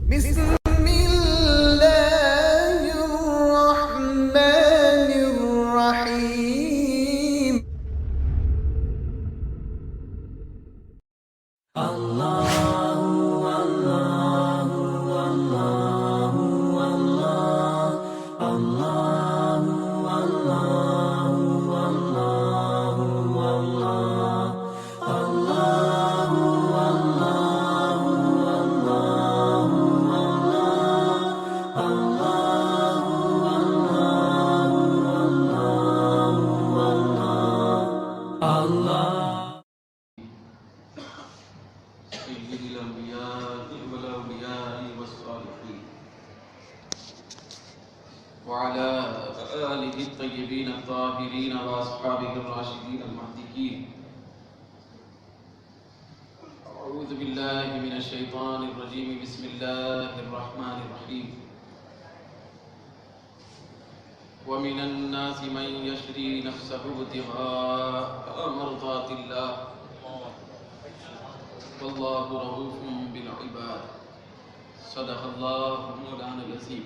بسم الله الرحمن الرحيم. سيد الأنبياء والأولياء والصالحين وعلى آله الطيبين الطاهرين وأصحابه الراشدين المهديين. أعوذ بالله من الشيطان الرجيم. بسم الله الرحمن الرحيم. ومن الناس من يشري نفسه ابتغاء مرضات الله والله رؤوف بالعباد. صدق الله مولانا العظيم.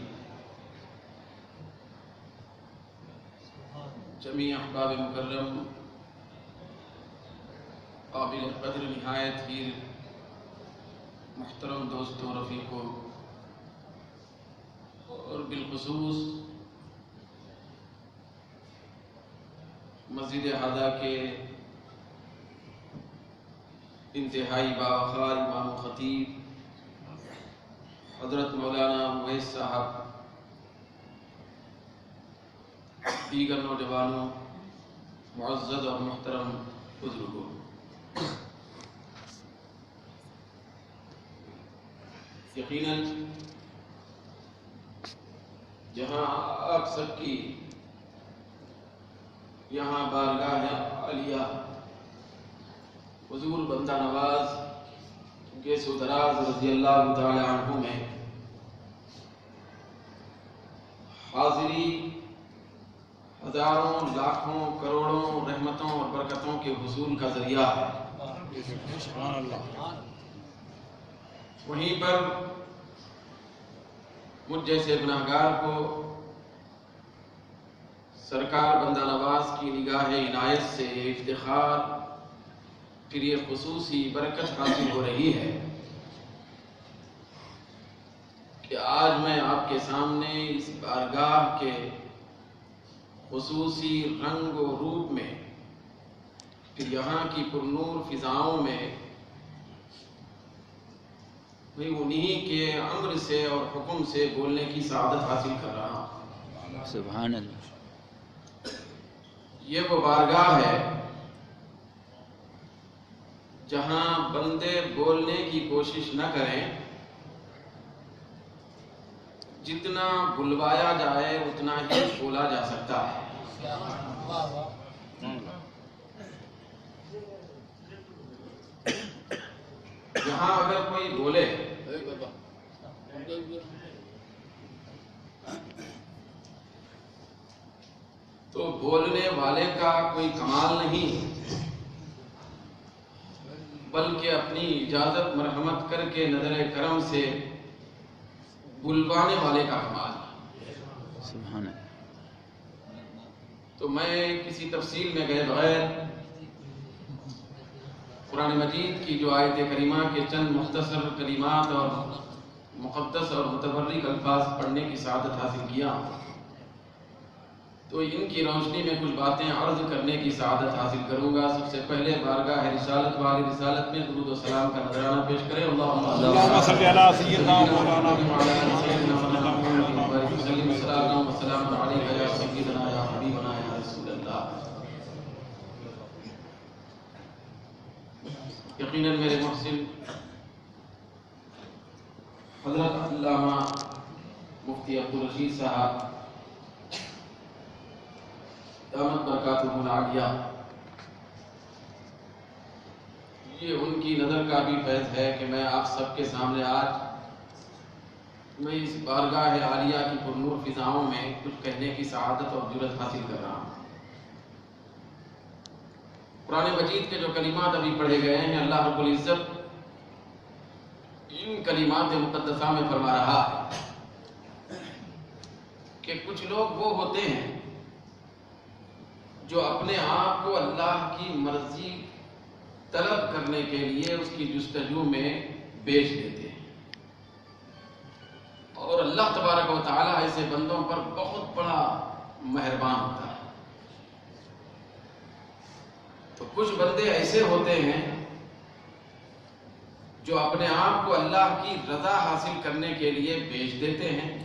جميع احباب مکرم، قابل قدر نہایت ہی محترم دوستوں، رفیقوں، اور بالخصوص مسجد ہادہ کے انتہائی باوقار امام و خطیب حضرت مولانا اویس صاحب، دیگر نوجوانوں، معزز اور محترم بزرگوں، یقیناً جہاں آپ سب کی یہاں بارگاہ عالیہ حضور بندہ نواز گیس و دراز رضی اللہ تعالی عنہ میں حاضری ہزاروں، لاکھوں، کروڑوں رحمتوں اور برکتوں کے حصول کا ذریعہ ہے. وہیں پر مجھ جیسے گناہگار کو سرکار بندہ نواز کی نگاہ عنایت سے یہ افتخار، پھر یہ خصوصی برکت حاصل ہو رہی ہے کہ آج میں آپ کے سامنے اس بارگاہ کے خصوصی رنگ و روپ میں، پھر یہاں کی پرنور فضاؤں میں، انہی کے امر سے اور حکم سے بولنے کی سعادت حاصل کر رہا ہوں. سبحان اللہ. یہ وہ بارگاہ ہے جہاں بندے بولنے کی کوشش نہ کریں، جتنا بلوایا جائے اتنا ہی بولا جا سکتا ہے. یہاں اگر کوئی بولے تو بولنے والے کا کوئی کمال نہیں، بلکہ اپنی اجازت مرحمت کر کے نظر کرم سے بلوانے والے کا کمال ہے. سبحان اللہ. تو میں کسی تفصیل میں گئے بغیر قرآن مجید کی جو آیت کریمہ کے چند مختصر کلمات اور مقدس اور متبرک الفاظ پڑھنے کی سعادت حاصل کیا، تو ان کی روشنی میں کچھ باتیں عرض کرنے کی سعادت حاصل کروں گا. سب سے پہلے بارگاہ رسالت والی رسالت میں درود و سلام کا نذرانہ پیش کریں. اللہم صل علی سیدنا مولانا وعلی آل سیدنا محمد وسلم صلاۃ و سلام علیک یا سیدنا یا حبیبنا یا رسول اللہ. یقیناً میرے محسن حضرت علامہ مفتی عبدالرشید صاحب دامت برکاتہ العالیہ، یہ ان کی نظر کا بھی فیض ہے کہ میں آپ سب کے سامنے آج میں اس بارگاہ عالیہ کی پرنور فضاؤں میں کچھ کہنے کی سعادت اور جرأت حاصل کر رہا ہوں. قرآن مجید کے جو کلمات ابھی پڑھے گئے ہیں، اللہ رب العزت ان کلمات مقدسہ میں فرما رہا ہے کہ کچھ لوگ وہ ہوتے ہیں جو اپنے آپ کو اللہ کی مرضی طلب کرنے کے لیے اس کی جستجو میں بیچ دیتے ہیں، اور اللہ تبارک و تعالیٰ ایسے بندوں پر بہت بڑا مہربان ہوتا ہے۔ تو کچھ بندے ایسے ہوتے ہیں جو اپنے آپ کو اللہ کی رضا حاصل کرنے کے لیے بیچ دیتے ہیں،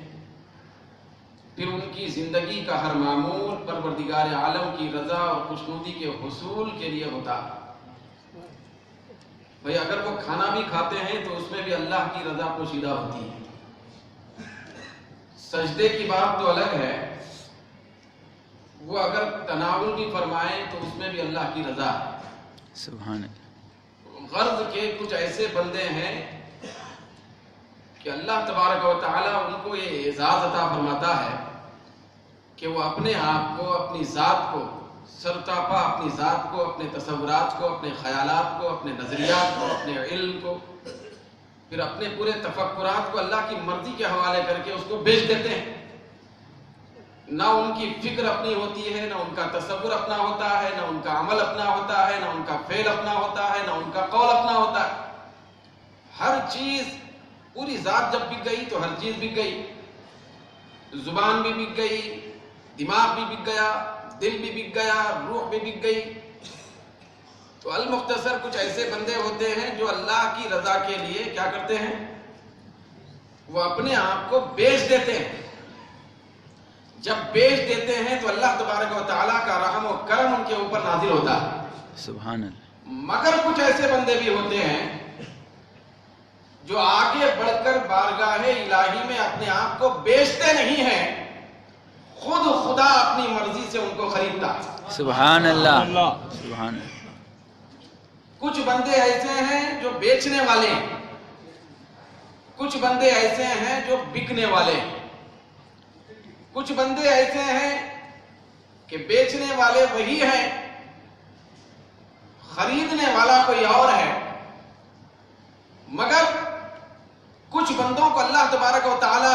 پھر ان کی زندگی کا ہر معمول پروردگار عالم کی رضا اور خوشنودی کے حصول کے لیے ہوتا ہے۔ بھئی اگر وہ کھانا بھی کھاتے ہیں تو اس میں بھی اللہ کی رضا پوشیدہ ہوتی ہے۔ سجدے کی بات تو الگ ہے، وہ اگر تناول بھی فرمائیں تو اس میں بھی اللہ کی رضا ہے۔ سبحان اللہ۔ غرض کے کچھ ایسے بندے ہیں کہ اللہ تبارک و تعالیٰ ان کو یہ اعزاز عطا فرماتا ہے کہ وہ اپنے آپ کو، اپنی ذات کو سرتاپا، اپنی ذات کو، اپنے تصورات کو، اپنے خیالات کو، اپنے نظریات کو، اپنے علم کو، پھر اپنے پورے تفکرات کو اللہ کی مرضی کے حوالے کر کے اس کو بیچ دیتے ہیں۔ نہ ان کی فکر اپنی ہوتی ہے، نہ ان کا تصور اپنا ہوتا ہے، نہ ان کا عمل اپنا ہوتا ہے، نہ ان کا فعل اپنا ہوتا ہے، نہ ان کا قول اپنا ہوتا ہے۔ ہر چیز، پوری ذات جب بک گئی تو ہر چیز بک گئی، زبان بھی بک گئی، دماغ بھی بک گیا، دل بھی بک گیا، روح بھی بک گئی۔ تو المختصر کچھ ایسے بندے ہوتے ہیں جو اللہ کی رضا کے لیے کیا کرتے ہیں؟ وہ اپنے آپ کو بیچ دیتے ہیں۔ جب بیچ دیتے ہیں تو اللہ تبارک و تعالیٰ کا رحم و کرم ان کے اوپر نازل ہوتا ہے۔ سبحان اللہ۔ مگر کچھ ایسے بندے بھی ہوتے ہیں جو آگے بڑھ کر بارگاہ الہی میں اپنے آپ کو بیچتے نہیں ہیں، خود خدا اپنی مرضی سے ان کو خریدتا ہے۔ سبحان اللہ۔ سبحان اللہ۔ کچھ بندے ایسے ہیں جو بیچنے والے ہیں، کچھ بندے ایسے ہیں جو بکنے والے ہیں، کچھ بندے ایسے ہیں کہ بیچنے والے وہی ہیں، خریدنے والا کوئی اور ہے۔ مگر کچھ بندوں کو اللہ تبارک و تعالی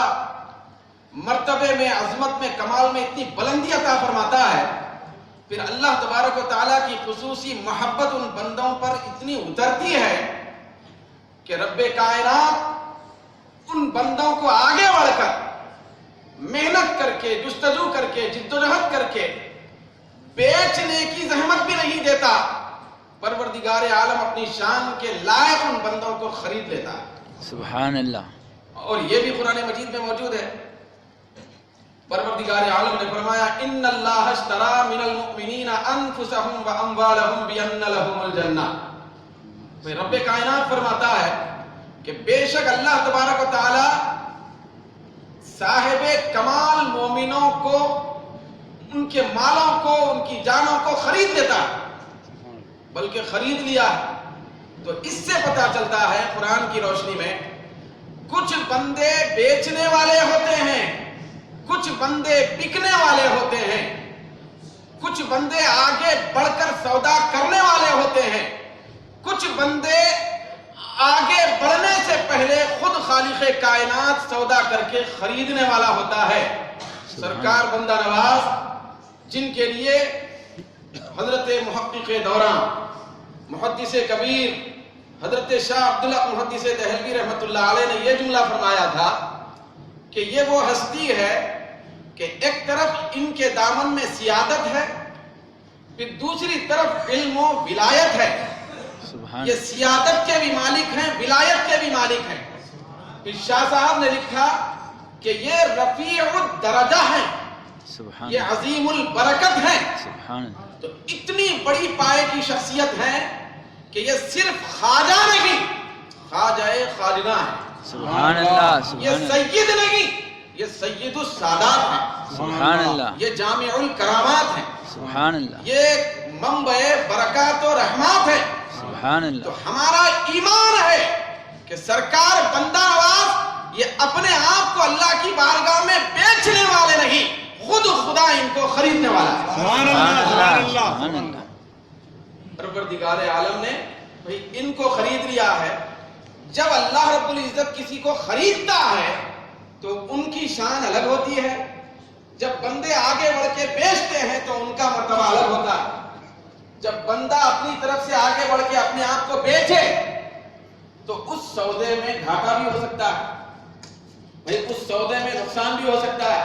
مرتبے میں، عظمت میں، کمال میں اتنی بلندی عطا فرماتا ہے، پھر اللہ تبارک و تعالیٰ کی خصوصی محبت ان بندوں پر اتنی اترتی ہے کہ رب کائنات ان بندوں کو آگے بڑھ کر محنت کر کے، جستجو کر کے، جدوجہد کر کے بیچنے کی زحمت بھی نہیں دیتا۔ پروردگار عالم اپنی شان کے لائق ان بندوں کو خرید لیتا ہے۔ سبحان اللہ۔ اور یہ بھی قرآن مجید میں موجود ہے۔ پروردگار عالم نے فرمایا ان اللہ اشترى من المؤمنین انفسهم واموالهم بان لهم الجنہ۔ بھئی رب کائنات فرماتا ہے کہ بے شک اللہ تبارک و تعالی صاحب کمال مومنوں کو، ان کے مالوں کو، ان کی جانوں کو خرید لیتا ہے، بلکہ خرید لیا ہے۔ تو اس سے پتہ چلتا ہے قرآن کی روشنی میں کچھ بندے بیچنے والے ہوتے ہیں، کچھ بندے بکنے والے ہوتے ہیں، کچھ بندے آگے بڑھ کر سودا کرنے والے ہوتے ہیں، کچھ بندے آگے بڑھنے سے پہلے خود خالق کائنات سودا کر کے خریدنے والا ہوتا ہے۔ سرکار بندہ نواز جن کے لیے حضرت محقق دوران، محدث کبیر حضرت شاہ عبداللہ محدث دہلوی رحمۃ اللہ علیہ نے یہ جملہ فرمایا تھا کہ یہ وہ ہستی ہے کہ ایک طرف ان کے دامن میں سیادت ہے، پھر دوسری طرف علم و ولایت ہے۔ یہ سیادت کے بھی مالک ہیں، ولایت کے بھی مالک ہیں۔ پھر شاہ صاحب نے لکھا کہ یہ رفیع الدرجہ ہیں، یہ عظیم البرکت ہیں۔ تو اتنی بڑی پائے کی شخصیت ہے کہ یہ صرف خواجہ نہیں، خواجہ خواجہ ہے۔ سبحان اللہ۔ یہ سید نہیں، یہ سید السادات ہیں۔ سبحان اللہ۔ یہ جامع الکرامات ہیں۔ سبحان اللہ۔ یہ منبع برکات و رحمات ہے۔ سبحان اللہ۔ تو ہمارا ایمان ہے کہ سرکار بندہ نواز یہ اپنے آپ کو اللہ کی بارگاہ میں بیچنے والے نہیں، خود خدا ان کو خریدنے والا ہے۔ سبحان اللہ۔ سبحان اللہ۔ پروردگار عالم نے بھئی ان کو خرید لیا ہے، جب اللہ رب العزت کسی کو خریدتا ہے تو ان کی شان الگ ہوتی ہے، جب بندے آگے بڑھ کے بیچتے ہیں تو ان کا مرتبہ الگ ہوتا ہے۔ جب بندہ اپنی طرف سے آگے بڑھ کے اپنے آپ کو بیچے تو اس سودے میں گھاٹا بھی ہو سکتا ہے، بھئی اس سودے میں نقصان بھی ہو سکتا ہے،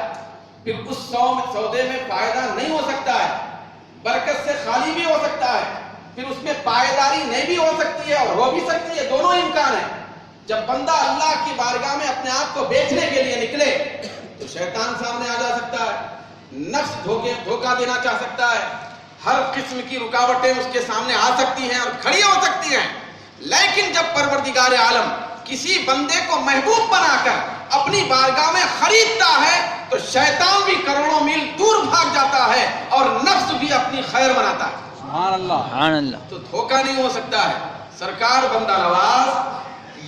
پھر اس سودے میں فائدہ نہیں ہو سکتا ہے، برکت سے خالی بھی ہو سکتا ہے، پھر اس میں پائیداری نہیں بھی ہو سکتی ہے اور ہو بھی سکتی ہے، دونوں امکان ہیں۔ جب بندہ اللہ کی بارگاہ میں اپنے آپ کو بیچنے کے لیے نکلے تو شیطان سامنے آ جا سکتا ہے، نفس دھوکہ دینا چاہ سکتا ہے، ہر قسم کی رکاوٹیں اس کے سامنے آ سکتی ہیں اور کھڑی ہو سکتی ہیں، لیکن جب پروردگار عالم کسی بندے کو محبوب بنا کر اپنی بارگاہ میں خریدتا ہے تو شیطان بھی کروڑوں میل دور بھاگ جاتا ہے اور نفس بھی اپنی خیر بناتا ہے۔ سبحان اللہ سبحان اللہ۔ تو دھوکہ نہیں ہو سکتا ہے۔ سرکار بندہ نواز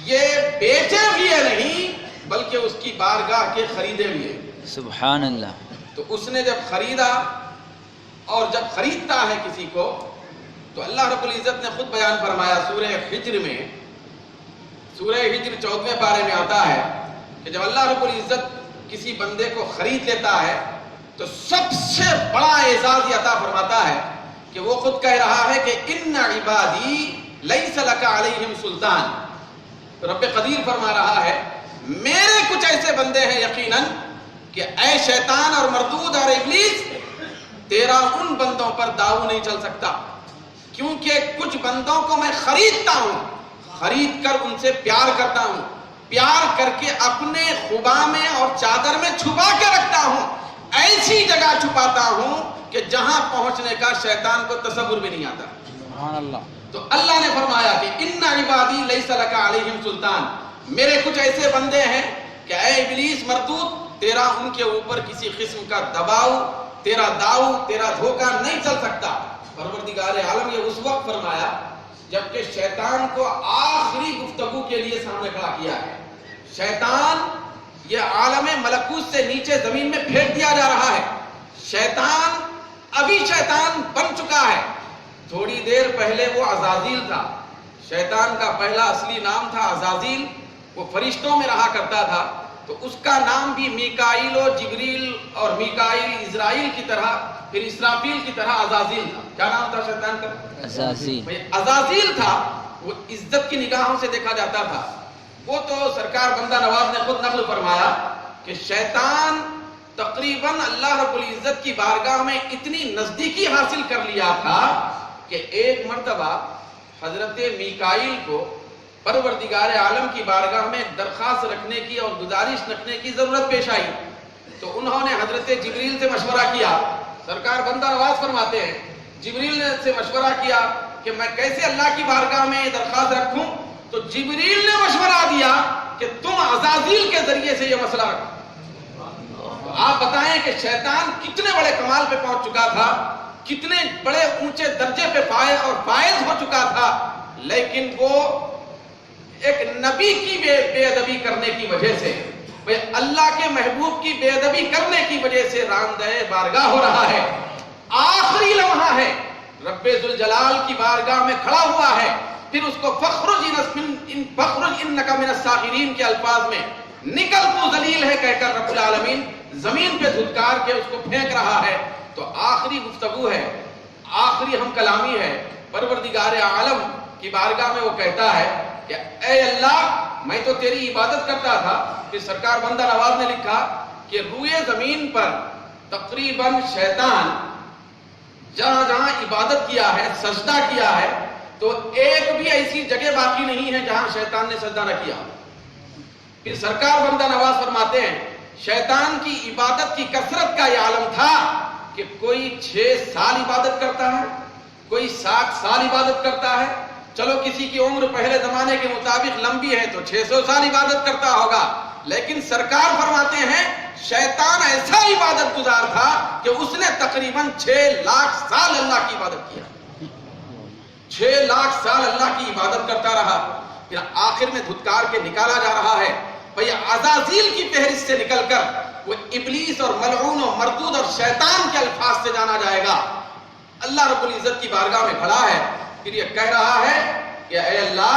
یہ بیچے بھی ہے نہیں بلکہ اس کی بارگاہ کے خریدے بھی ہے۔ سبحان اللہ۔ تو اس نے جب خریدا اور جب خریدتا ہے کسی کو تو اللہ رب العزت نے خود بیان فرمایا سورہ ہجر میں، سورہ ہجر 14ویں پارے میں آتا ہے کہ جب اللہ رب العزت کسی بندے کو خرید لیتا ہے تو سب سے بڑا اعزاز یہ عطا فرماتا ہے کہ وہ خود کہہ رہا ہے کہ ان عبادی لیس لک علیہم سلطان۔ رب قدیر فرما رہا ہے میرے کچھ ایسے بندے ہیں یقیناً کہ اے شیطان اور مردود اور ابلیس تیرا ان بندوں پر داؤ نہیں چل سکتا، کیونکہ کچھ بندوں کو میں خریدتا ہوں، خرید کر ان سے پیار کرتا ہوں، پیار کر کے اپنے خبا میں اور چادر میں چھپا کے رکھتا ہوں، ایسی جگہ چھپاتا ہوں کہ جہاں پہنچنے کا شیطان کو تصور بھی نہیں آتا۔ سبحان اللہ۔ تو اللہ نے فرمایا کہ ان عبادی لیس لک علیہم سلطان، میرے کچھ ایسے بندے ہیں کہ اے ابلیس مردود تیرا ان کے اوپر کسی قسم کا دباؤ، تیرا داؤ، تیرا دھوکہ نہیں چل سکتا۔ پروردگار عالم یہ اس وقت فرمایا جبکہ شیطان کو آخری گفتگو کے لیے سامنے کھڑا کیا ہے۔ شیطان یہ عالم ملکوت سے نیچے زمین میں پھینک دیا جا رہا ہے۔ شیطان ابھی شیطان بن چکا ہے، تھوڑی دیر پہلے وہ عزازیل تھا۔ شیطان کا پہلا اصلی نام تھا عزازیل، وہ فرشتوں میں رہا کرتا تھا، تو اس کا نام بھی میکائیل و جبریل اور میکائیل اسرائیل کی طرح پھر اسرافیل کی طرح عزازیل تھا۔ کیا نام تھا شیطان کا؟ عزازیل۔ عزازیل تھا، وہ عزت کی نگاہوں سے دیکھا جاتا تھا۔ وہ تو سرکار بندہ نواز نے خود نقل فرمایا کہ شیطان تقریباً اللہ رب العزت کی بارگاہ میں اتنی نزدیکی حاصل کر لیا تھا کہ ایک مرتبہ حضرت میکائیل کو پروردگار عالم کی بارگاہ میں درخواست رکھنے کی اور گزارش رکھنے کی ضرورت پیش آئی، تو انہوں نے حضرت جبریل سے مشورہ کیا۔ سرکار بندہ نواز فرماتے ہیں جبریل نے سے مشورہ کیا کہ میں کیسے اللہ کی بارگاہ میں یہ درخواست رکھوں، تو جبریل نے مشورہ دیا کہ تم عزازیل کے ذریعے سے یہ مسئلہ رکھو۔ تو آپ بتائیں کہ شیطان کتنے بڑے کمال پہ پہنچ چکا تھا، کتنے بڑے اونچے درجے پہ فائز اور فائز ہو چکا تھا، لیکن وہ ایک نبی کی بے ادبی کرنے کی وجہ سے، اللہ کے محبوب کی بے ادبی کرنے کی وجہ سے راندہ بارگاہ ہو رہا ہے۔ آخری لمحہ ہے، رب ذوالجلال کی بارگاہ میں کھڑا ہوا ہے، پھر اس کو فخرج انک من الصاغرین کے الفاظ میں نکل تو ذلیل ہے کہہ کر رب العالمین زمین پہ دھتکار کے اس کو پھینک رہا ہے۔ تو آخری گفتگو ہے، آخری ہم کلامی ہے، پروردگار عالم کی بارگاہ میں وہ کہتا ہے کہ اے اللہ میں تو تیری عبادت کرتا تھا۔ پھر سرکار بندہ نواز نے لکھا کہ روئے زمین پر تقریباً شیطان جہاں جہاں عبادت کیا ہے، سجدہ کیا ہے، تو ایک بھی ایسی جگہ باقی نہیں ہے جہاں شیطان نے سجدہ نہ کیا۔ پھر سرکار بندہ نواز فرماتے ہیں شیطان کی عبادت کی کثرت کا یہ عالم تھا کہ کوئی 6 سال عبادت کرتا ہے، کوئی 60 سال عبادت کرتا ہے، چلو کسی کی عمر پہلے زمانے کے مطابق لمبی ہے تو 600 سال عبادت کرتا ہوگا، لیکن سرکار فرماتے ہیں شیطان ایسا عبادت گزار تھا کہ اس نے تقریباً 6 لاکھ سال اللہ کی عبادت کیا، 6 لاکھ سال اللہ کی عبادت کرتا رہا۔ پھر آخر میں دھتکار کے نکالا جا رہا ہے، بھئی عزازیل کی فہرست سے نکل کر وہ ابلیس اور ملعون اور مردود اور شیطان کے الفاظ سے جانا جائے گا۔ اللہ رب العزت کی بارگاہ میں کھڑا ہے، پھر یہ کہہ رہا ہے کہ اے اللہ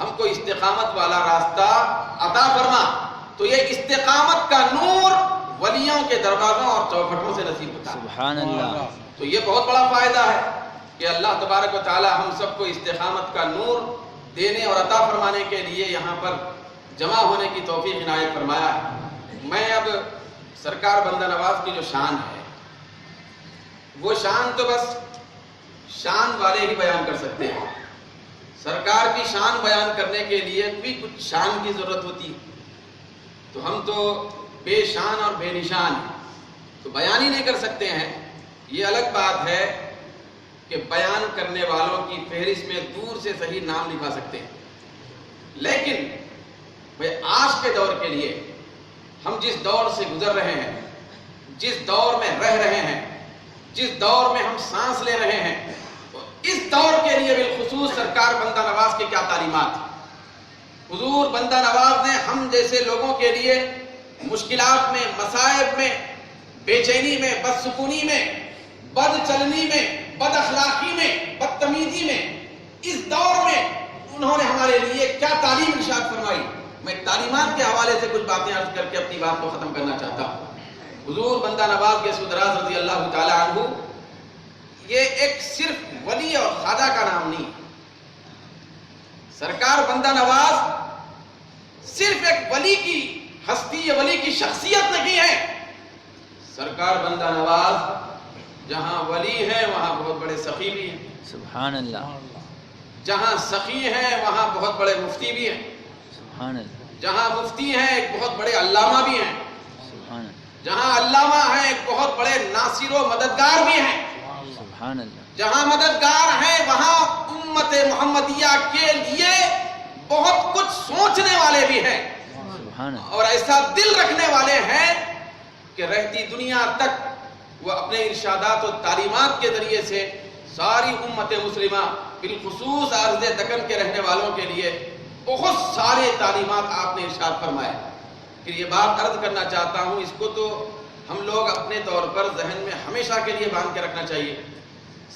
ہم کو استقامت والا راستہ عطا فرما. تو یہ استقامت کا نور ولیوں کے دروازوں اور چوکھٹوں سے نصیب ہوتا ہے. سبحان اللہ. تو یہ بہت بڑا فائدہ ہے کہ اللہ تبارک و تعالی ہم سب کو استقامت کا نور دینے اور عطا فرمانے کے لیے یہاں پر جمع ہونے کی توفیق عنایت فرمایا ہے. میں اب سرکار بندہ نواز کی جو شان ہے وہ شان تو بس شان والے ہی بیان کر سکتے ہیں. سرکار کی شان بیان کرنے کے لیے بھی کچھ شان کی ضرورت ہوتی ہے. تو ہم تو بے شان اور بے نشان ہیں تو بیان ہی نہیں کر سکتے ہیں. یہ الگ بات ہے کہ بیان کرنے والوں کی فہرست میں دور سے صحیح نام لکھا سکتے ہیں. لیکن بھئی آج کے دور کے لیے ہم جس دور سے گزر رہے ہیں, جس دور میں رہ رہے ہیں, جس دور میں ہم سانس لے رہے ہیں, تو اس دور کے لیے بالخصوص سرکار بندہ نواز کی کیا تعلیمات. حضور بندہ نواز نے ہم جیسے لوگوں کے لیے مشکلات میں, مصائب میں, بے چینی میں, بدسکونی میں, بد چلنی میں, بد اخلاقی میں, بدتمیزی میں, اس دور میں انہوں نے ہمارے لیے کیا تعلیم ارشاد فرمائی. میں تعلیمات کے حوالے سے کچھ باتیں عرض کر کے اپنی بات کو ختم کرنا چاہتا ہوں. حضور بندہ نواز کے سدراز رضی اللہ تعالی عنہ یہ ایک صرف ولی اور خواجہ کا نام نہیں. سرکار بندہ نواز صرف ایک ولی کی ہستی, ولی کی شخصیت نہیں ہے. سرکار بندہ نواز جہاں ولی ہے وہاں بہت بڑے سخی بھی ہیں. سبحان اللہ. جہاں سخی ہیں وہاں بہت بڑے مفتی بھی ہیں. سبحان اللہ. جہاں مفتی ہیں ایک بہت بڑے علامہ بھی ہیں. سبحان اللہ. جہاں علامہ ہیں ایک بہت بڑے ناصر و مددگار بھی ہیں. سبحان اللہ. جہاں مددگار ہیں وہاں امت محمدیہ کے لیے بہت کچھ سوچنے والے بھی ہیں سبحان اللہ. اور ایسا دل رکھنے والے ہیں کہ رہتی دنیا تک وہ اپنے ارشادات و تعلیمات کے ذریعے سے ساری امت مسلمہ بالخصوص ارض دکن کے رہنے والوں کے لیے بہت سارے تعلیمات آپ نے ارشاد فرمائے. پھر یہ بات عرض کرنا چاہتا ہوں, اس کو تو ہم لوگ اپنے طور پر ذہن میں ہمیشہ کے لیے باندھ کے رکھنا چاہیے.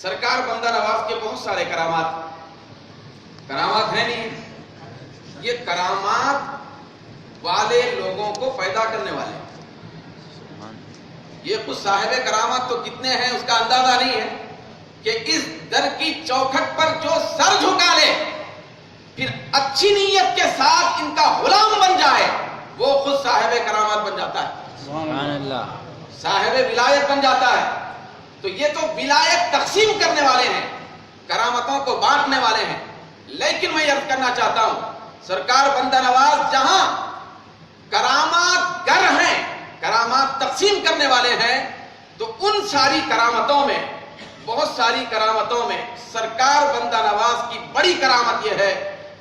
سرکار بندہ نواز کے بہت سارے کرامات ہیں نہیں, یہ کرامات والے لوگوں کو پیدا کرنے والے. یہ کچھ صاحب کرامات تو کتنے ہیں اس کا اندازہ نہیں ہے کہ اس در کی چوکھٹ پر جو سر جھکا لے پھر اچھی نیت کے ساتھ ان کا غلام بن جائے وہ خود صاحب کرامات بن جاتا ہے. سبحان اللہ. صاحب ولایت بن جاتا ہے. تو یہ تو ولایت تقسیم کرنے والے ہیں, کرامتوں کو بانٹنے والے ہیں. لیکن میں عرض کرنا چاہتا ہوں سرکار بندہ نواز جہاں کرامات گر ہیں, کرامات تقسیم کرنے والے ہیں, تو ان ساری کرامتوں میں, بہت ساری کرامتوں میں سرکار بندہ نواز کی بڑی کرامت یہ ہے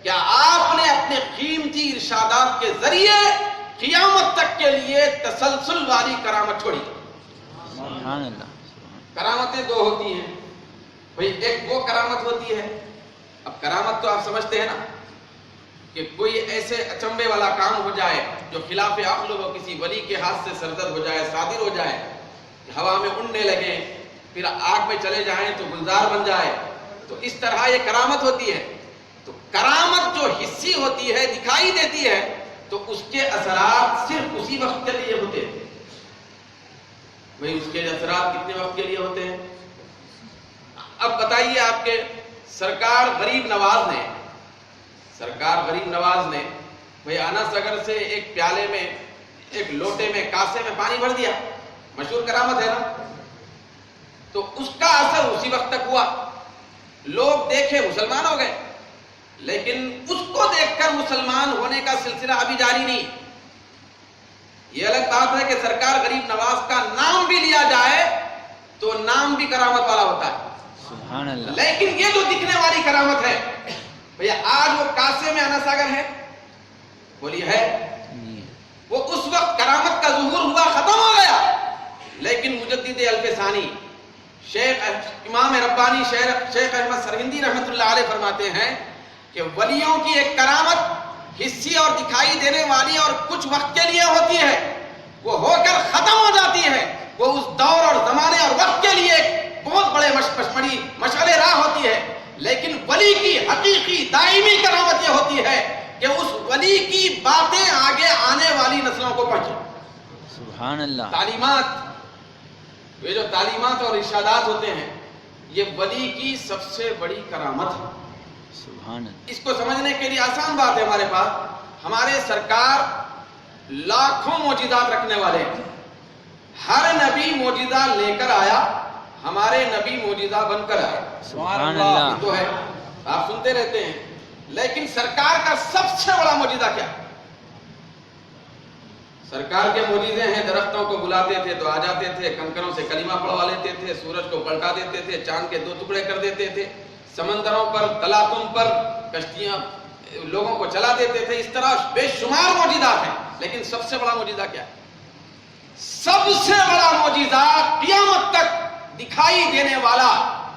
کہ آپ نے اپنے قیمتی ارشادات کے ذریعے قیامت تک کے لیے تسلسل والی کرامت چھوڑی. سبحان اللہ. کرامتیں دو ہوتی ہیں بھئی, ایک وہ کرامت ہوتی ہے, اب کرامت تو آپ سمجھتے ہیں نا, کہ کوئی ایسے اچنبے والا کام ہو جائے جو خلاف عقل ہو, کسی ولی کے ہاتھ سے سرزد ہو جائے, صادر ہو جائے, ہوا میں اڑنے لگے, پھر آگ میں چلے جائیں تو گلزار بن جائے. تو اس طرح یہ کرامت ہوتی ہے. تو کرامت جو حصی ہوتی ہے, دکھائی دیتی ہے, تو اس کے اثرات صرف اسی وقت کے لیے ہوتے ہیں. بھئی اس کے اثرات کتنے وقت کے لیے ہوتے ہیں؟ اب بتائیے آپ کے سرکار غریب نواز نے بھئی انس اگر سے ایک پیالے میں, ایک لوٹے میں, کاسے میں پانی بھر دیا, مشہور کرامت ہے نا, تو اس کا اثر اسی وقت تک ہوا. لوگ دیکھے مسلمان ہو گئے, لیکن اس کو دیکھ کر مسلمان ہونے کا سلسلہ ابھی جاری نہیں. یہ الگ بات ہے کہ سرکار غریب نواز کا نام بھی لیا جائے تو نام بھی کرامت والا ہوتا ہے. سبحان اللہ. لیکن یہ جو دکھنے والی کرامت ہے بھیا, آج وہ کاسے میں انس اگر ہے, بولیے ہے, وہ اس وقت کرامت کا ظہور ہوا, ختم ہو گیا. لیکن مجدد الف ثانی شیخ امام ربانی شیخ احمد سرہندی رحمۃ اللہ علیہ فرماتے ہیں کہ ولیوں کی ایک کرامت حصی اور دکھائی دینے والی اور کچھ وقت کے لیے ہوتی ہے, وہ ہو کر ختم ہو جاتی ہے. وہ اس دور اور زمانے اور وقت کے لیے بہت بڑے مشعل راہ ہوتی ہے. لیکن ولی کی حقیقی دائمی کرامت یہ ہوتی ہے سبحان اللہ. تعلیمات، یہ جو تعلیمات اور ارشادات ہوتے ہیں یہ ولی کی سب سے بڑی کرامت ہے. سبحان اللہ. اس کو سمجھنے کے لیے آسان بات ہے، ہمارے پاس ہمارے سرکار لاکھوں معجزات رکھنے والے ہیں. ہر نبی معجزہ لے کر آیا، ہمارے نبی معجزہ بن کر آئے. سبحان اللہ. یہ تو ہے، آپ سنتے رہتے ہیں. لیکن سرکار کا سب سے بڑا معجزہ کیا؟ سرکار کے معجزے ہیں، درختوں کو بلاتے تھے تو آ جاتے تھے، کنکروں سے کلمہ پڑھوا لیتے تھے، سورج کو پلٹا دیتے تھے، چاند کے 2 ٹکڑے کر دیتے تھے، سمندروں پر تلاطم پر کشتیاں لوگوں کو چلا دیتے تھے. اس طرح بے شمار معجزات ہیں. لیکن سب سے بڑا معجزہ کیا ہے؟ سب سے بڑا معجزہ قیامت تک دکھائی دینے والا،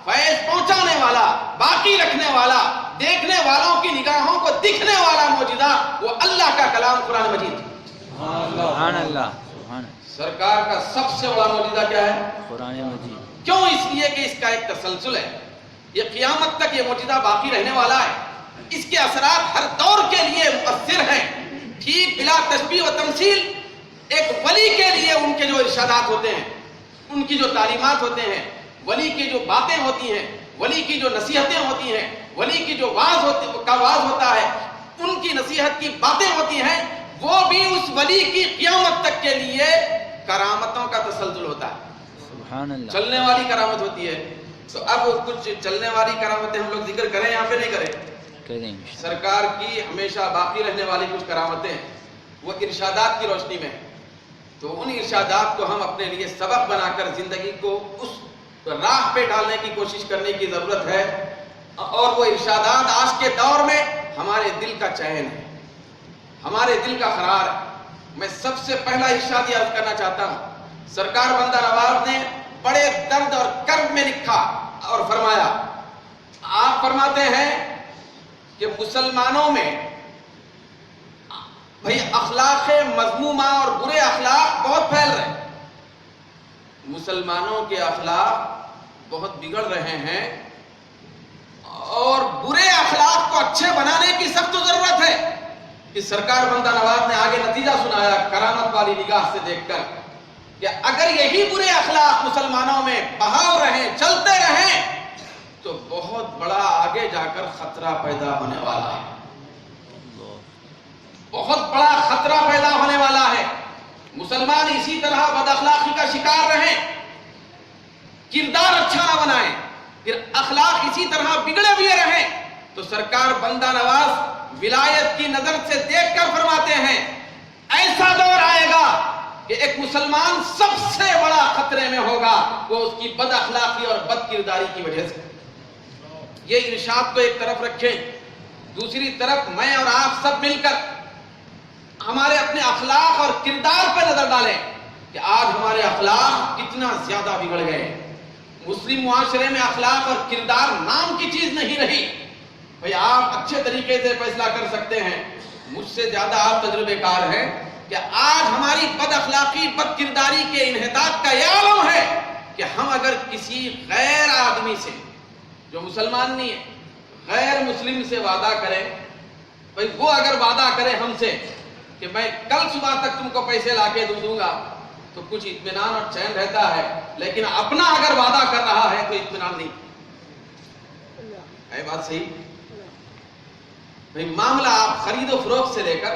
فیض پہنچانے والا، باقی رکھنے والا، دیکھنے والوں کی نگاہوں کو دکھنے والا معجزہ وہ اللہ کا کلام قرآن مجید. سبحان اللہ. سبحان اللہ. سرکار کا سب سے بڑا معجزہ کیا ہے؟ قرآن مجید. کیوں؟ اس لیے کہ اس کا ایک تسلسل ہے. یہ قیامت تک یہ معجزہ باقی رہنے والا ہے. اس کے اثرات ہر دور کے لیے مؤثر ہیں. ٹھیک بلا تشبیہ و تمثیل ایک ولی کے لیے ان کے جو ارشادات ہوتے ہیں، ان کی جو تعلیمات ہوتے ہیں، ولی کی جو باتیں ہوتی ہیں، ولی کی جو نصیحتیں ہوتی ہیں، ولی کی جو واعظ ہوتا ہے، ان کی نصیحت کی باتیں ہوتی ہیں، وہ بھی اس ولی کی قیامت تک کے لیے کرامتوں کا تسلسل ہوتا ہے. سبحان اللہ. چلنے والی کرامت ہوتی ہے. تو اب کچھ چلنے والی کرامتیں ہم لوگ ذکر کریں یا پھر نہیں کریں؟ کریں. سرکار کی ہمیشہ باقی رہنے والی کچھ کرامتیں وہ ارشادات کی روشنی میں. تو ان ارشادات کو ہم اپنے لیے سبق بنا کر زندگی کو اس راہ پہ ڈالنے کی کوشش کرنے کی ضرورت ہے. اور وہ ارشادات آج کے دور میں ہمارے دل کا چین ہے، ہمارے دل کا قرار ہے. میں سب سے پہلا ارشاد عرض کرنا چاہتا ہوں. سرکار بندہ نواز نے بڑے درد اور کرب میں لکھا اور فرمایا. آپ فرماتے ہیں کہ مسلمانوں میں بھئی اخلاق مذمومہ اور برے اخلاق بہت پھیل رہے ہیں. مسلمانوں کے اخلاق بہت بگڑ رہے ہیں اور برے اخلاق کو اچھے بنانے کی سخت ضرورت ہے. کہ سرکار بندہ نواز نے آگے نتیجہ سنایا کرامت والی نگاہ سے دیکھ کر کہ اگر یہی برے اخلاق مسلمانوں میں بہاؤ رہیں، چلتے رہیں تو بہت بڑا آگے جا کر خطرہ پیدا ہونے والا ہے. بہت بڑا خطرہ پیدا ہونے والا ہے. مسلمان اسی طرح بد اخلاقی کا شکار رہیں، کردار اچھا نہ بنائیں، پھر اخلاق اسی طرح بگڑے ہوئے رہیں تو سرکار بندہ نواز ولایت کی نظر سے دیکھ کر فرماتے ہیں ایسا دور آئے گا کہ ایک مسلمان سب سے بڑا خطرے میں ہوگا، وہ اس کی بد اخلاقی اور بد کرداری کی وجہ سے. یہ ارشاد کو ایک طرف رکھیں، دوسری طرف میں اور آپ سب مل کر ہمارے اپنے اخلاق اور کردار پر نظر ڈالیں کہ آج ہمارے اخلاق کتنا زیادہ بگڑ گئے. مسلم معاشرے میں اخلاق اور کردار نام کی چیز نہیں رہی. بھئی آپ اچھے طریقے سے فیصلہ کر سکتے ہیں، مجھ سے زیادہ آپ تجربے کار ہیں کہ آج ہماری بد اخلاقی بد کرداری کے انحطاط کا یہ عالم ہے کہ ہم اگر کسی غیر آدمی سے جو مسلمان نہیں ہے، غیر مسلم سے وعدہ کریں، بھئی وہ اگر وعدہ کرے ہم سے کہ میں کل صبح تک تم کو پیسے لا کے دوں گا تو کچھ اطمینان اور چین رہتا ہے. لیکن اپنا اگر وعدہ کر رہا ہے تو اطمینان نہیں ہے. بات صحیح؟ بھئی معاملہ آپ خرید و فروخت سے لے کر،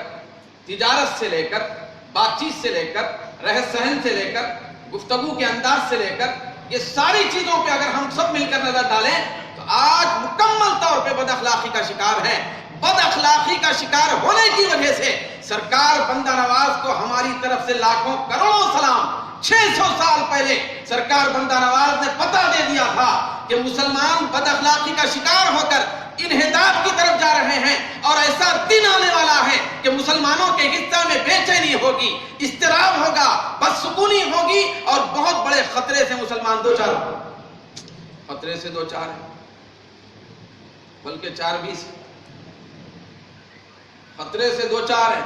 تجارت سے لے کر، بات چیت سے لے کر، رہن سہن سے لے کر، گفتگو کے انداز سے لے کر، یہ ساری چیزوں پہ اگر ہم سب مل کر نظر ڈالیں تو آج مکمل طور پہ بد اخلاقی کا شکار ہیں. بد اخلاقی کا شکار ہونے کی وجہ سے سرکار بندہ نواز کو ہماری طرف سے لاکھوں کروڑوں سلام. 600 سال پہلے سرکار بندہ نواز نے پتہ دے دیا تھا کہ مسلمان بد اخلاقی کا شکار ہو کر انحطاط کی طرف جا رہے ہیں اور ایسا دن آنے والا ہے کہ مسلمانوں کے حصہ میں بے چینی ہوگی، اضطراب ہوگا، بدسکونی ہوگی اور بہت بڑے خطرے سے مسلمان دو چار خطرے سے دو چار ہیں، بلکہ 4-20 خطرے سے دو چار ہیں.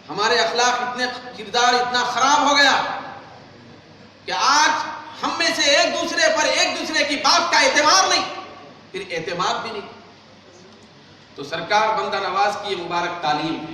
ہمارے اخلاق اتنے، کردار اتنا خراب ہو گیا کہ آج ہم میں سے ایک دوسرے کی بات کا اعتماد نہیں، پھر اعتماد بھی نہیں. تو سرکار بندہ نواز کی یہ مبارک تعلیم ہے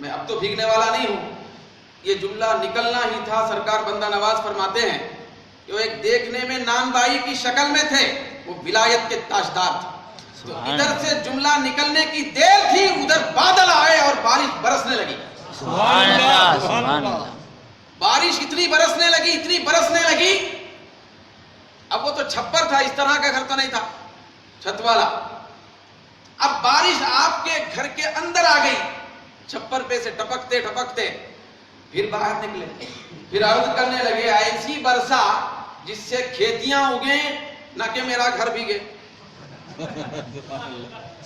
میں اب تو بھیگنے والا نہیں ہوں. یہ جملہ نکلنا ہی تھا. سرکار بندہ نواز فرماتے ہیں کہ وہ ایک دیکھنے میں نان بائی کی شکل میں تھے, وہ ولایت کے تاجدار تھے. تو ادھر سے جملہ نکلنے کی دیر تھی, ادھر بادل آئے اور بارش برسنے لگی. سبحان اللہ, سبحان اللہ. بارش اتنی برسنے لگی. اب وہ تو چھپر تھا, اس طرح کا گھر تو نہیں تھا چھت والا. اب بارش آپ کے گھر کے اندر آ گئی, چھپر پہ سے ٹپکتے ٹپکتے پھر باہر نکلے, پھر عرض کرنے لگے ایسی برسا جس سے کھیتیاں اگیں نہ کہ میرا گھر بھیگے.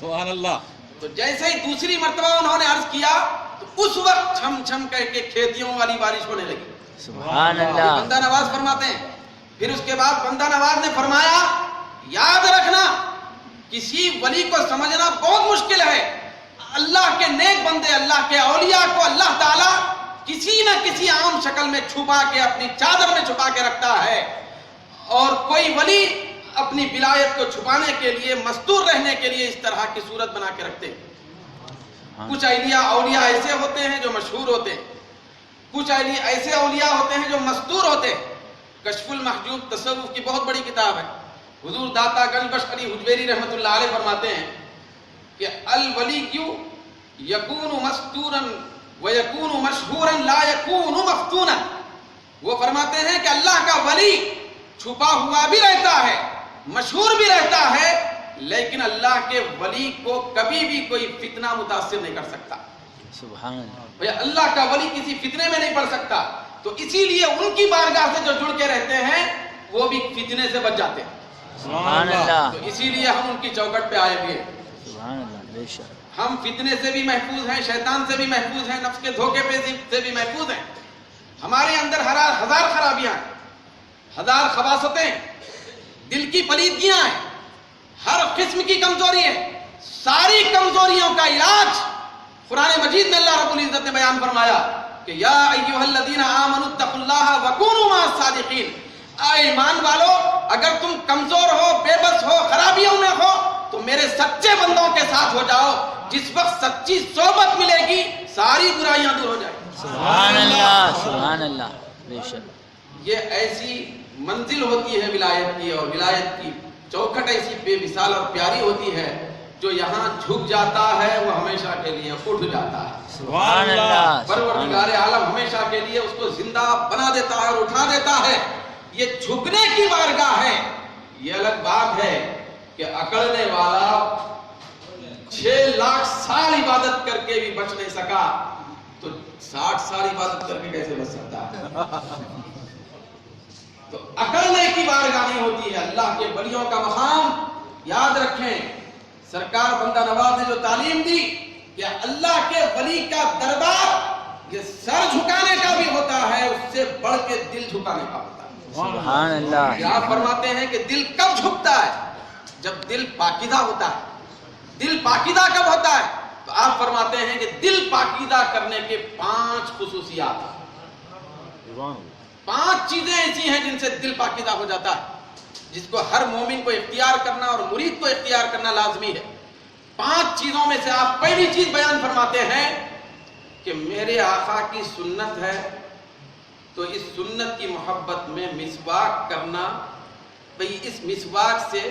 سبحان اللہ. تو جیسے ہی دوسری مرتبہ انہوں نے عرض کیا تو اس وقت چھم چھم کہہ کے کھیتیوں والی بارش ہونے لگی. سبحان اللہ. بندہ نواز فرماتے ہیں. پھر اس کے بعد بندہ نواز نے فرمایا یاد رکھنا کسی ولی کو سمجھنا بہت مشکل ہے. اللہ کے نیک بندے, اللہ کے اولیاء کو اللہ تعالیٰ کسی نہ کسی عام شکل میں چھپا کے اپنی چادر میں چھپا کے رکھتا ہے, اور کوئی ولی اپنی ولایت کو چھپانے کے لیے, مستور رہنے کے لیے اس طرح کی صورت بنا کے رکھتے ہیں. کچھ اولیاء ایسے ہوتے ہیں جو مشہور ہوتے ہیں, کچھ ایسے اولیاء ہوتے ہیں جو مستور ہوتے ہیں. کشف المحجوب تصوف کی بہت بڑی کتاب ہے. حضور داتا گنج بخش علی حجویری رحمۃ اللہ علیہ فرماتے ہیں کہ الولی کیوں یکون مستورا ویکون مشہورا لا یکون مفتونا. وہ فرماتے ہیں کہ اللہ کا ولی چھپا ہوا بھی رہتا ہے, مشہور بھی رہتا ہے, لیکن اللہ کے ولی کو کبھی بھی کوئی فتنہ متاثر نہیں کر سکتا. سبحان اللہ. اللہ کا ولی کسی فتنے میں نہیں پڑ سکتا. تو اسی لیے ان کی بارگاہ سے جو جڑ کے رہتے ہیں وہ بھی فتنے سے بچ جاتے ہیں. سبحان اللہ. تو اسی لیے ہم ان کی چوکٹ پہ آئے ہوئے. سبحان اللہ. بے شک. ہم فتنے سے بھی محفوظ ہیں, شیطان سے بھی محفوظ ہیں, نفس کے دھوکے سے بھی محفوظ ہیں. ہمارے اندر ہزار خرابیاں ہیں, ہزار خباثتیں, دل کی پلیدگیاں ہیں, ہر قسم کی کمزوری ہے. ساری کمزوریوں کا علاج قرآن مجید میں اللہ رب العزت نے بیان فرمایا کہ یا ایھا الذین آمنوا اتقوا اللہ وکونوا مع الصادقین. اے ایمان والو, اگر تم کمزور ہو, بے بس ہو, خرابیوں میں ہو تو میرے سچے بندوں کے ساتھ ہو جاؤ. جس وقت سچی صحبت ملے گی ساری برائیاں دور ہو جائیں. سبحان اللہ, سبحان اللہ. بے شک. یہ ایسی منزل ہوتی ہے ولایت کی, اور ولایت کی چوکھٹ ایسی بے مثال اور پیاری ہوتی ہے, جو یہاں جھک جاتا ہے وہ ہمیشہ کے لیے اٹھ جاتا ہے. سبحان اللہ. پروردگار عالم ہمیشہ کے لیے اس کو زندہ بنا دیتا ہے اور اٹھا دیتا ہے. یہ جھکنے کی بارگاہ ہے. یہ الگ بات ہے کہ اکڑنے والا 6 لاکھ سال عبادت کر کے بھی بچ نہیں سکا, تو 60 سال عبادت کر کے کیسے بچ سکتا ہے؟ تو اکڑنے کی بارگاہ نہیں ہوتی ہے. اللہ کے ولیوں کا مقام یاد رکھیں. سرکار بندہ نواز نے جو تعلیم دی کہ اللہ کے ولی کا دربار یہ سر جھکانے کا بھی ہوتا ہے, اس سے بڑھ کے دل جھکانے کا ہوتا ہے. سبحان اللہ. آپ فرماتے ہیں کہ دل کب جھکتا ہے؟ جب دل پاکیزہ ہوتا ہے. دل پاکیزہ کب ہوتا ہے؟ تو آپ فرماتے ہیں کہ دل پاکیزہ کرنے کے 5 خصوصیات ہیں. 5 چیزیں ایسی ہیں جن سے دل پاکیزہ ہو جاتا ہے, جس کو ہر مومن کو اختیار کرنا اور مرید کو اختیار کرنا لازمی ہے. 5 چیزوں میں سے آپ پہلی چیز بیان فرماتے ہیں کہ میرے آقا کی سنت ہے, تو اس سنت کی محبت میں مسواک کرنا. بھئی اس مسواک سے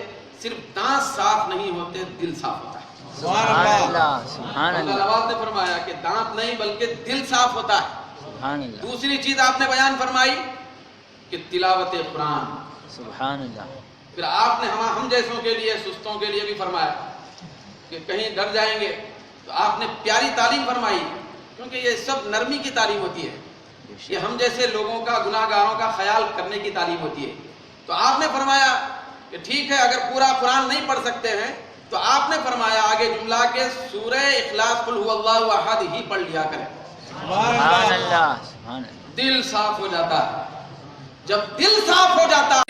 صرف دانت صاف نہیں ہوتے, دل صاف ہوتا ہے. سبحان اللہ, سبحان اللہ اللہ. نواز نے فرمایا کہ دانت نہیں بلکہ دل صاف ہوتا ہے. سبحان اللہ. دوسری چیز آپ نے بیان فرمائی کہ تلاوت قرآن. سبحان اللہ. پھر آپ نے ہم جیسوں کے لیے, سستوں کے لیے بھی فرمایا کہ کہیں ڈر جائیں گے, تو آپ نے پیاری تعلیم فرمائی, کیونکہ یہ سب نرمی کی تعلیم ہوتی ہے. یہ ہم جیسے لوگوں کا, گناہ گاروں کا خیال کرنے کی تعلیم ہوتی ہے. تو آپ نے فرمایا کہ ٹھیک ہے, اگر پورا قرآن نہیں پڑھ سکتے ہیں تو آپ نے فرمایا آگے جملہ کے سورہ اخلاص قل هو اللہ احد ہی پڑھ لیا کریں. سبحان اللہ, سبحان اللہ. دل صاف ہو جاتا ہے. جب دل صاف ہو جاتا